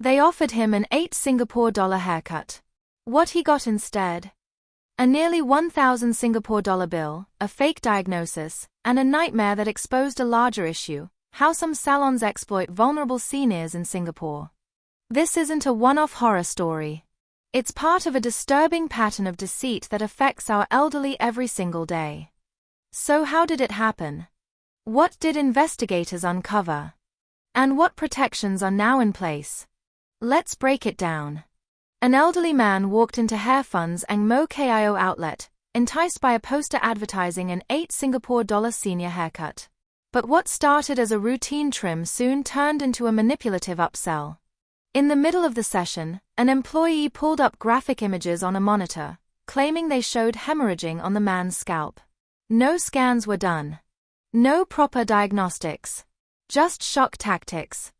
They offered him an $8 haircut. What he got instead? A nearly 1,000 Singapore dollar bill, a fake diagnosis, and a nightmare that exposed a larger issue: how some salons exploit vulnerable seniors in Singapore. This isn't a one-off horror story. It's part of a disturbing pattern of deceit that affects our elderly every single day. So how did it happen? What did investigators uncover? And what protections are now in place? Let's break it down. An elderly man walked into HairFun's Ang Mo Kio outlet, enticed by a poster advertising an $8 senior haircut. But what started as a routine trim soon turned into a manipulative upsell. In the middle of the session, an employee pulled up graphic images on a monitor, claiming they showed hemorrhaging on the man's scalp. No scans were done. No proper diagnostics. Just shock tactics.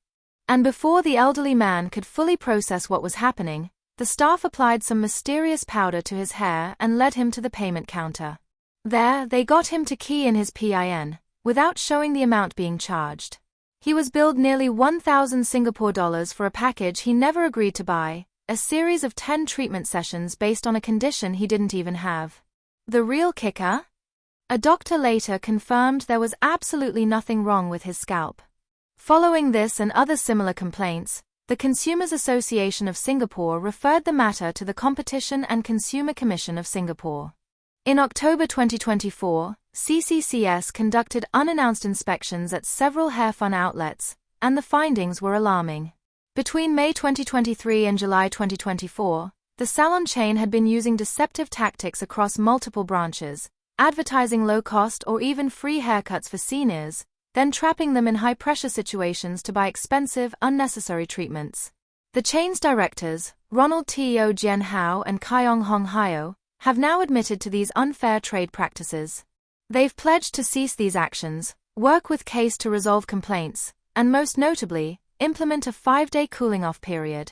And before the elderly man could fully process what was happening, the staff applied some mysterious powder to his hair and led him to the payment counter. There, they got him to key in his PIN, without showing the amount being charged. He was billed nearly 1,000 Singapore dollars for a package he never agreed to buy, a series of 10 treatment sessions based on a condition he didn't even have. The real kicker? A doctor later confirmed there was absolutely nothing wrong with his scalp. Following this and other similar complaints, the Consumers Association of Singapore referred the matter to the Competition and Consumer Commission of Singapore. In October 2024, CCCS conducted unannounced inspections at several HairFun outlets, and the findings were alarming. Between May 2023 and July 2024, the Salon chain had been using deceptive tactics across multiple branches, advertising low-cost or even free haircuts for seniors, then trapping them in high-pressure situations to buy expensive, unnecessary treatments. The chain's directors, Ronald Teo Jian Hao and Kyong Hong Hyo, have now admitted to these unfair trade practices. They've pledged to cease these actions, work with case to resolve complaints, and most notably, implement a 5-day cooling-off period.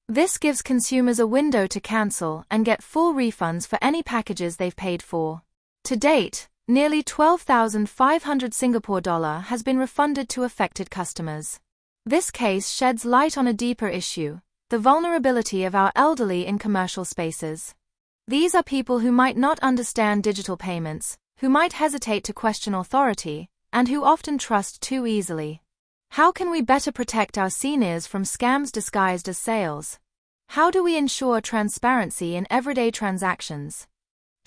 This gives consumers a window to cancel and get full refunds for any packages they've paid for. To date, nearly 12,500 Singapore dollar has been refunded to affected customers. This case sheds light on a deeper issue: the vulnerability of our elderly in commercial spaces. These are people who might not understand digital payments, who might hesitate to question authority, and who often trust too easily. How can we better protect our seniors from scams disguised as sales? How do we ensure transparency in everyday transactions?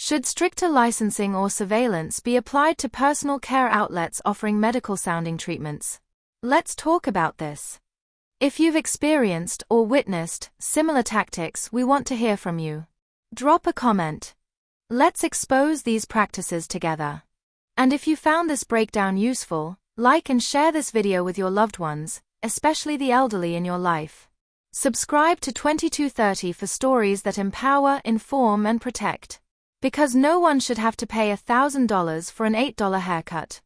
Should stricter licensing or surveillance be applied to personal care outlets offering medical-sounding treatments? Let's talk about this. If you've experienced or witnessed similar tactics, we want to hear from you. Drop a comment. Let's expose these practices together. And if you found this breakdown useful, like and share this video with your loved ones, especially the elderly in your life. Subscribe to 2230 for stories that empower, inform, and protect. Because no one should have to pay $1,000 for an $8 haircut.